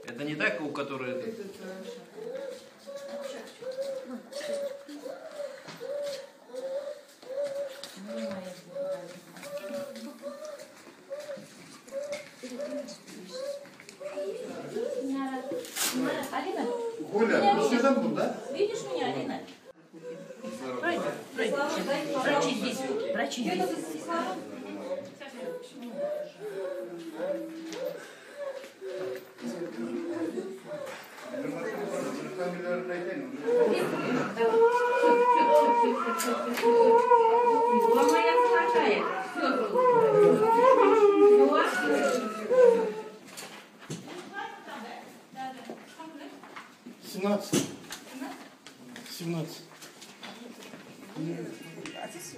Это не так, у которой... Алина, Коля, ну что там да? видишь меня, Алина? Врачи здесь. Врачи здесь. Моя золотая. 17. 17. А здесь